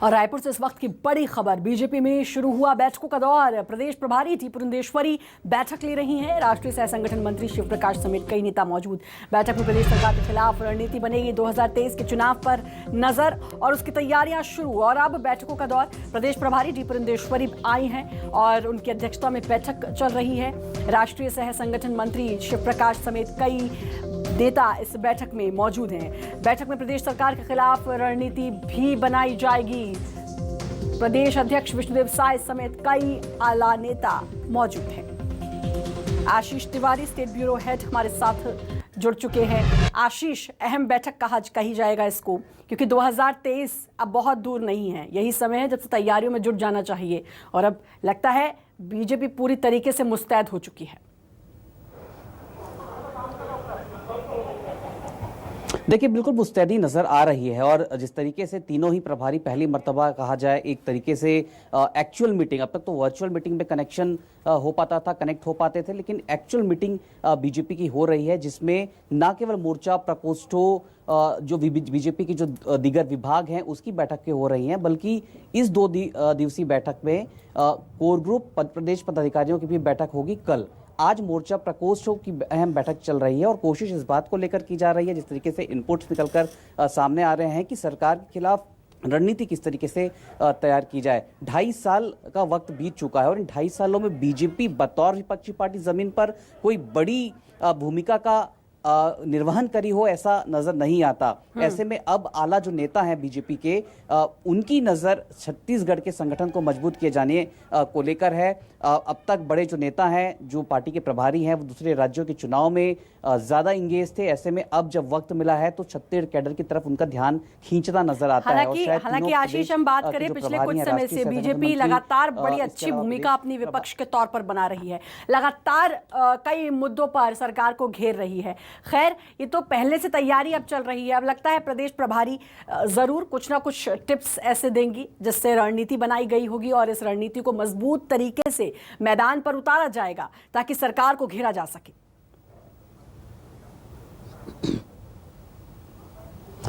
और रायपुर से इस वक्त की बड़ी खबर, बीजेपी में शुरू हुआ बैठकों का दौर। प्रदेश प्रभारी टी पुरंदेश्वरी बैठक ले रही हैं। राष्ट्रीय सह संगठन मंत्री शिव प्रकाश समेत कई नेता मौजूद। बैठक में प्रदेश सरकार के खिलाफ रणनीति बनेगी, 2023 के चुनाव पर नजर और उसकी तैयारियां शुरू। और अब बैठकों का दौर, प्रदेश प्रभारी टी पुरंदेश्वरी आई हैं और उनकी अध्यक्षता में बैठक चल रही है। राष्ट्रीय सह संगठन मंत्री शिव प्रकाश समेत कई नेता इस बैठक में मौजूद हैं। बैठक में प्रदेश सरकार के खिलाफ रणनीति भी बनाई जाएगी। प्रदेश अध्यक्ष विष्णुदेव साय समेत कई आला नेता मौजूद हैं। आशीष तिवारी, स्टेट ब्यूरो हेड, हमारे साथ जुड़ चुके हैं। आशीष, अहम बैठक कही जाएगा इसको, क्योंकि 2023 अब बहुत दूर नहीं है। यही समय है जब से तैयारियों में जुट जाना चाहिए और अब लगता है बीजेपी पूरी तरीके से मुस्तैद हो चुकी है। देखिए, बिल्कुल मुस्तैदी नजर आ रही है और जिस तरीके से तीनों ही प्रभारी पहली मर्तबा कहा जाए एक तरीके से एक्चुअल मीटिंग, अब तक तो वर्चुअल मीटिंग में कनेक्शन हो पाता था, कनेक्ट हो पाते थे, लेकिन एक्चुअल मीटिंग बीजेपी की हो रही है, जिसमें न केवल मोर्चा प्रकोष्ठों जो बीजेपी की जो दीगर विभाग हैं उसकी बैठकें हो रही हैं, बल्कि इस 2 दिवसीय बैठक में कोर ग्रुप प्रदेश पदाधिकारियों की भी बैठक होगी कल। आज मोर्चा प्रकोष्ठों की अहम बैठक चल रही है और कोशिश इस बात को लेकर की जा रही है, जिस तरीके से इनपुट्स निकलकर सामने आ रहे हैं कि सरकार के खिलाफ रणनीति किस तरीके से तैयार की जाए। 2.5 साल का वक्त बीत चुका है और इन 2.5 सालों में बीजेपी बतौर विपक्षी पार्टी जमीन पर कोई बड़ी भूमिका का निर्वहन करी हो ऐसा नजर नहीं आता। ऐसे में अब आला जो नेता हैं बीजेपी के, उनकी नजर छत्तीसगढ़ के संगठन को मजबूत किए जाने को लेकर है। अब तक बड़े जो नेता हैं, जो पार्टी के प्रभारी हैं, वो दूसरे राज्यों के चुनाव में ज्यादा इंगेज थे। ऐसे में अब जब वक्त मिला है तो छत्तीसगढ़ कैडर की तरफ उनका ध्यान खींचना नजर आता है। हालांकि आशीष, हम बात करें पिछले कुछ समय से बीजेपी लगातार बड़ी अच्छी भूमिका अपनी विपक्ष के तौर पर बना रही है, लगातार कई मुद्दों पर सरकार को घेर रही है। खैर, ये तो पहले से तैयारी अब चल रही है। अब लगता है प्रदेश प्रभारी जरूर कुछ ना कुछ टिप्स ऐसे देंगी जिससे रणनीति बनाई गई होगी और इस रणनीति को मजबूत तरीके से मैदान पर उतारा जाएगा ताकि सरकार को घेरा जा सके।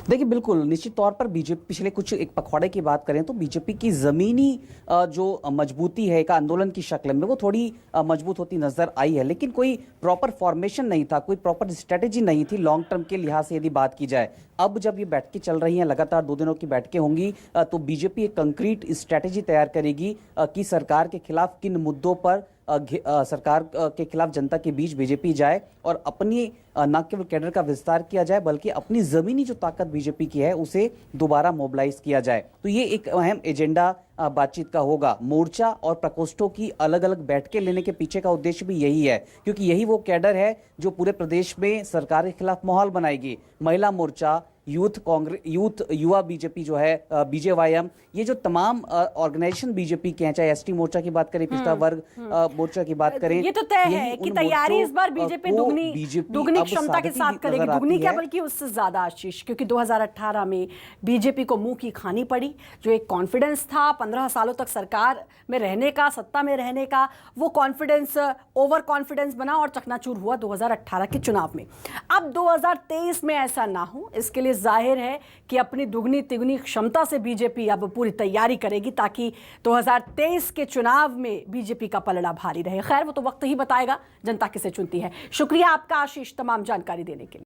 देखिए, बिल्कुल निश्चित तौर पर बीजेपी पिछले कुछ एक पखवाड़े की बात करें तो बीजेपी की जमीनी जो मजबूती है एक आंदोलन की शक्ल में वो थोड़ी मजबूत होती नजर आई है, लेकिन कोई प्रॉपर फॉर्मेशन नहीं था, कोई प्रॉपर स्ट्रेटेजी नहीं थी लॉन्ग टर्म के लिहाज से यदि बात की जाए। अब जब ये बैठकें चल रही हैं, लगातार 2 दिनों की बैठकें होंगी, तो बीजेपी एक कंक्रीट स्ट्रेटेजी तैयार करेगी कि सरकार के खिलाफ किन मुद्दों पर सरकार के खिलाफ जनता के बीच बीजेपी जाए और अपनी न केवल कैडर का विस्तार किया जाए बल्कि अपनी जमीनी जो ताकत बीजेपी की है उसे दोबारा मोबिलाइज किया जाए। तो ये एक अहम एजेंडा बातचीत का होगा। मोर्चा और प्रकोष्ठों की अलग अलग बैठकें लेने के पीछे का उद्देश्य भी यही है, क्योंकि यही वो कैडर है जो पूरे प्रदेश में सरकार के खिलाफ माहौल बनाएगी। महिला मोर्चा, यूथ कांग्रेस, यूथ युवा बीजेपी जो है बीजेवाईएम, ये जो तमाम ऑर्गेनाइजेशन बीजेपी के हैं, चाहे एसटी मोर्चा की बात करें, पिछड़ा वर्ग मोर्चा की बात करें, ये तो तय है कि तैयारी इस बार बीजेपी दुगनी क्षमता के साथ करेगी। दुगनी क्या बल्कि उससे ज्यादा आशीष, क्योंकि 2018 में बीजेपी को मुंह की खानी पड़ी। जो एक कॉन्फिडेंस था 15 सालों तक सरकार में रहने का, सत्ता में रहने का, वो कॉन्फिडेंस ओवर कॉन्फिडेंस बना और चकनाचूर हुआ 2018 के चुनाव में। अब 2023 में ऐसा ना हो, इसके लिए जाहिर है कि अपनी दुगनी तिगुनी क्षमता से बीजेपी अब पूरी तैयारी करेगी ताकि 2023 के चुनाव में बीजेपी का पलड़ा भारी रहे। खैर, वो तो वक्त ही बताएगा जनता किसे चुनती है। शुक्रिया आपका आशीष तमाम जानकारी देने के लिए।